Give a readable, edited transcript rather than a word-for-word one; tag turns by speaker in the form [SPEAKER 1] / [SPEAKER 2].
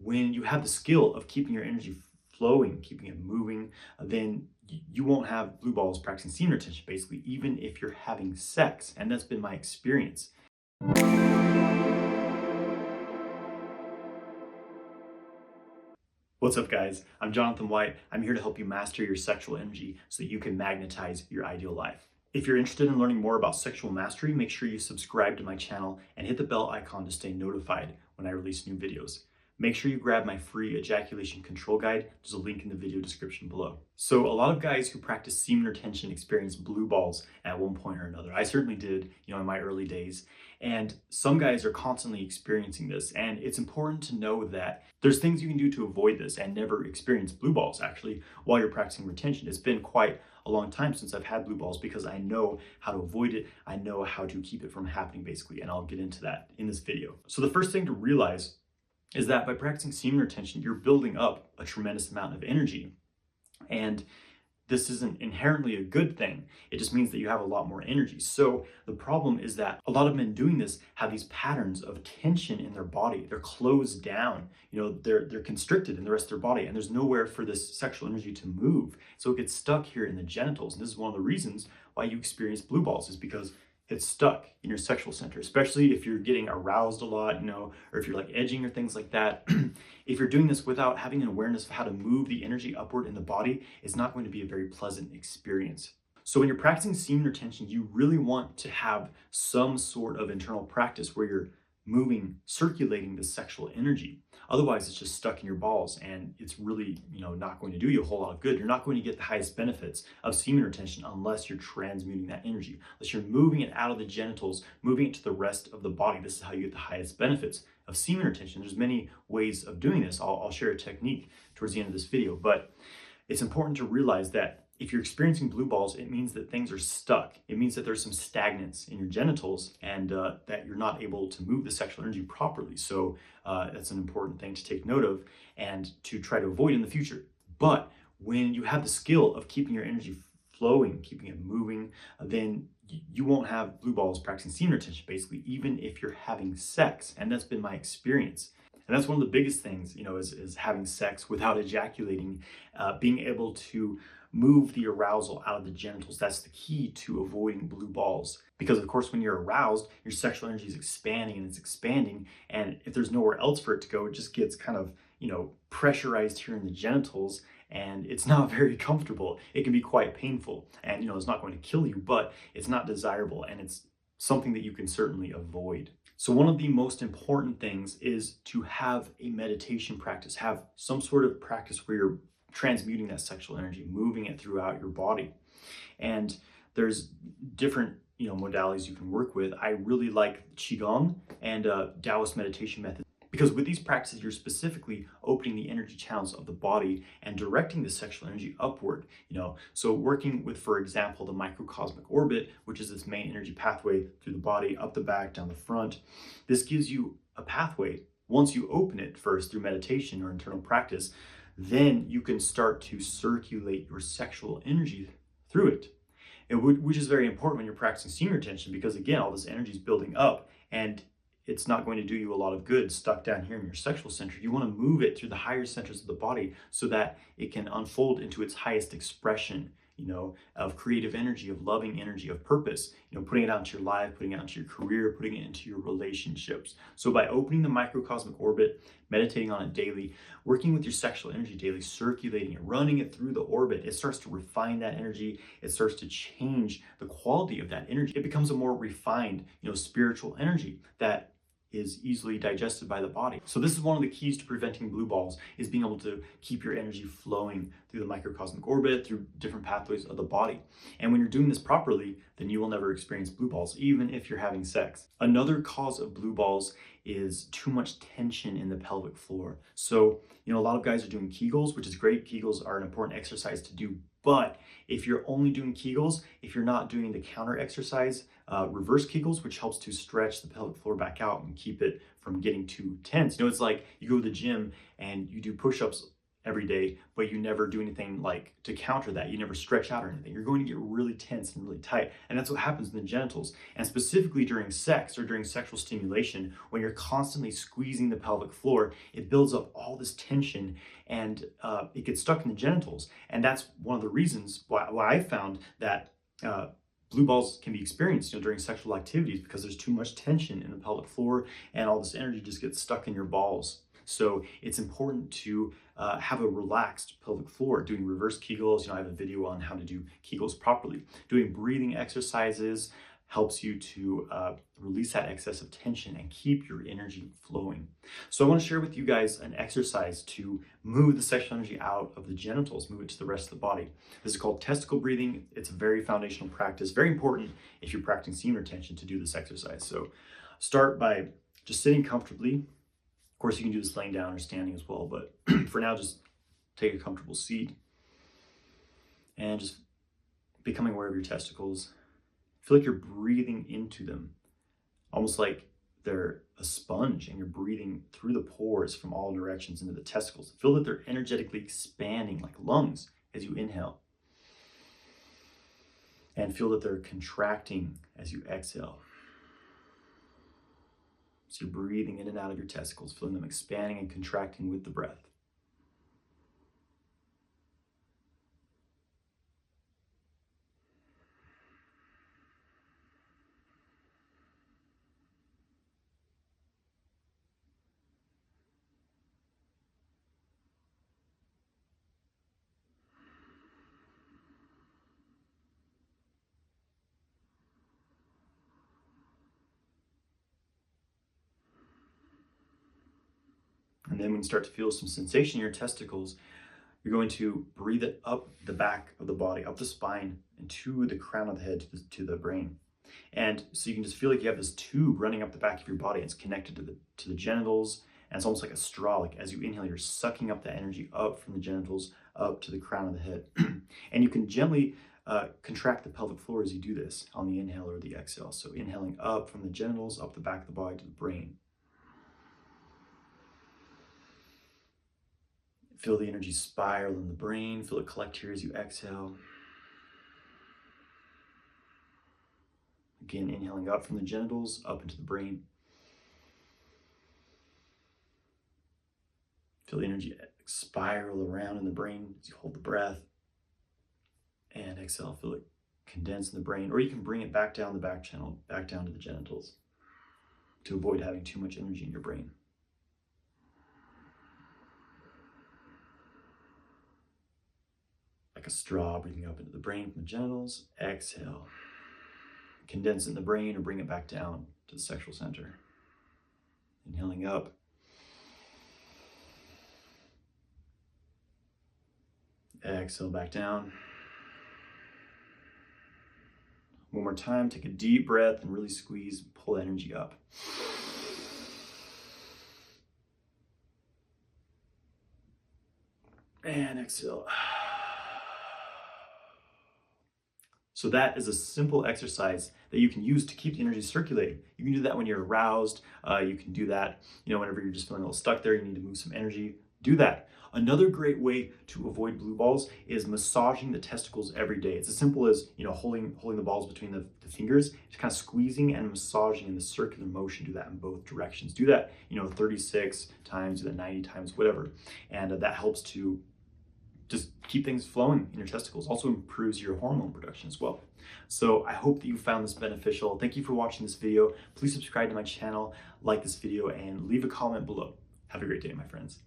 [SPEAKER 1] when you have the skill of keeping your energy flowing, keeping it moving, then you won't have blue balls practicing semen retention, basically, even if you're having sex. And that's been my experience. What's up, guys? I'm Jonathan White. I'm here to help you master your sexual energy so that you can magnetize your ideal life. If you're interested in learning more about sexual mastery, make sure you subscribe to my channel and hit the bell icon to stay notified when I release new videos. Make sure you grab my free ejaculation control guide. There's a link in the video description below. So a lot of guys who practice semen retention experience blue balls at one point or another. I certainly did, in my early days. And some guys are constantly experiencing this. And it's important to know that there's things you can do to avoid this and never experience blue balls actually while you're practicing retention. It's been quite a long time since I've had blue balls because I know how to avoid it. I know how to keep it from happening basically. And I'll get into that in this video. So the first thing to realize is that by practicing semen retention, you're building up a tremendous amount of energy. And this isn't inherently a good thing. It just means that you have a lot more energy. So the problem is that a lot of men doing this have these patterns of tension in their body. They're closed down, they're constricted in the rest of their body, and there's nowhere for this sexual energy to move. So it gets stuck here in the genitals. And this is one of the reasons why you experience blue balls, is because it's stuck in your sexual center, especially if you're getting aroused a lot, or if you're like edging or things like that. If you're doing this without having an awareness of how to move the energy upward in the body, it's not going to be a very pleasant experience. So when you're practicing semen retention, you really want to have some sort of internal practice where you're moving, circulating the sexual energy. Otherwise, it's just stuck in your balls, and it's really, not going to do you a whole lot of good. You're not going to get the highest benefits of semen retention unless you're transmuting that energy, unless you're moving it out of the genitals, moving it to the rest of the body. This is how you get the highest benefits of semen retention. There's many ways of doing this. I'll share a technique towards the end of this video, but it's important to realize that if you're experiencing blue balls, it means that things are stuck. It means that there's some stagnance in your genitals and that you're not able to move the sexual energy properly. So that's an important thing to take note of and to try to avoid in the future. But when you have the skill of keeping your energy flowing, keeping it moving, then you won't have blue balls practicing semen retention, basically, even if you're having sex. And that's been my experience. And that's one of the biggest things, is having sex without ejaculating, being able to move the arousal out of the genitals. That's the key to avoiding blue balls. Because of course, when you're aroused, your sexual energy is expanding and it's expanding. And if there's nowhere else for it to go, it just gets kind of, pressurized here in the genitals, and it's not very comfortable. It can be quite painful, and it's not going to kill you, but it's not desirable, and it's something that you can certainly avoid. So one of the most important things is to have a meditation practice, have some sort of practice where you're transmuting that sexual energy, moving it throughout your body. And there's different modalities you can work with. I really like Qigong and Taoist meditation methods, because with these practices, you're specifically opening the energy channels of the body and directing the sexual energy upward. So working with, for example, the Microcosmic Orbit, which is this main energy pathway through the body, up the back, down the front. This gives you a pathway. Once you open it first through meditation or internal practice, then you can start to circulate your sexual energy through it. Which is very important when you're practicing semen retention, because again, all this energy is building up and it's not going to do you a lot of good stuck down here in your sexual center. You want to move it through the higher centers of the body so that it can unfold into its highest expression, of creative energy, of loving energy, of purpose, putting it out into your life, putting it out into your career, putting it into your relationships. So by opening the microcosmic orbit, meditating on it daily, working with your sexual energy daily, circulating it, running it through the orbit, it starts to refine that energy. It starts to change the quality of that energy. It becomes a more refined, spiritual energy that is easily digested by the body. So this is one of the keys to preventing blue balls, is being able to keep your energy flowing through the microcosmic orbit, through different pathways of the body. And when you're doing this properly, then you will never experience blue balls, even if you're having sex. Another cause of blue balls is too much tension in the pelvic floor. So, a lot of guys are doing Kegels, which is great. Kegels are an important exercise to do. But if you're only doing Kegels, if you're not doing the counter exercise, reverse Kegels, which helps to stretch the pelvic floor back out and keep it from getting too tense. It's like you go to the gym and you do push-ups every day, but you never do anything like to counter that. You never stretch out or anything. You're going to get really tense and really tight. And that's what happens in the genitals. And specifically during sex or during sexual stimulation, when you're constantly squeezing the pelvic floor, it builds up all this tension and it gets stuck in the genitals. And that's one of the reasons why I found that blue balls can be experienced during sexual activities, because there's too much tension in the pelvic floor and all this energy just gets stuck in your balls. So it's important to have a relaxed pelvic floor. Doing reverse Kegels, I have a video on how to do Kegels properly. Doing breathing exercises helps you to release that excessive tension and keep your energy flowing. So I want to share with you guys an exercise to move the sexual energy out of the genitals, move it to the rest of the body. This is called testicle breathing. It's a very foundational practice, very important if you're practicing semen retention to do this exercise. So start by just sitting comfortably. Of course, you can do this laying down or standing as well, but for now, just take a comfortable seat and just becoming aware of your testicles. Feel like you're breathing into them, almost like they're a sponge and you're breathing through the pores from all directions into the testicles. Feel that they're energetically expanding like lungs as you inhale. And feel that they're contracting as you exhale. So you're breathing in and out of your testicles, feeling them expanding and contracting with the breath. And then when you start to feel some sensation in your testicles, you're going to breathe it up the back of the body, up the spine, and to the crown of the head, to the brain. And so you can just feel like you have this tube running up the back of your body. It's connected to the genitals, and it's almost like a straw. Like as you inhale, you're sucking up that energy up from the genitals, up to the crown of the head. And you can gently contract the pelvic floor as you do this on the inhale or the exhale. So inhaling up from the genitals, up the back of the body to the brain. Feel the energy spiral in the brain. Feel it collect here as you exhale. Again, inhaling up from the genitals, up into the brain. Feel the energy spiral around in the brain as you hold the breath. And exhale, feel it condense in the brain. Or you can bring it back down the back channel, back down to the genitals, to avoid having too much energy in your brain. Like a straw, breathing up into the brain from the genitals. Exhale. Condense in the brain or bring it back down to the sexual center. Inhaling up. Exhale back down. One more time, take a deep breath and really squeeze, pull the energy up. And exhale. So that is a simple exercise that you can use to keep the energy circulating. You can do that when you're aroused. You can do that, whenever you're just feeling a little stuck there, you need to move some energy. Do that. Another great way to avoid blue balls is massaging the testicles every day. It's as simple as, holding the balls between the fingers, just kind of squeezing and massaging in the circular motion. Do that in both directions. Do that, 36 times, do that 90 times, whatever. And that helps to just keep things flowing in your testicles. Also improves your hormone production as well. So I hope that you found this beneficial. Thank you for watching this video. Please subscribe to my channel, like this video, and leave a comment below. Have a great day, my friends.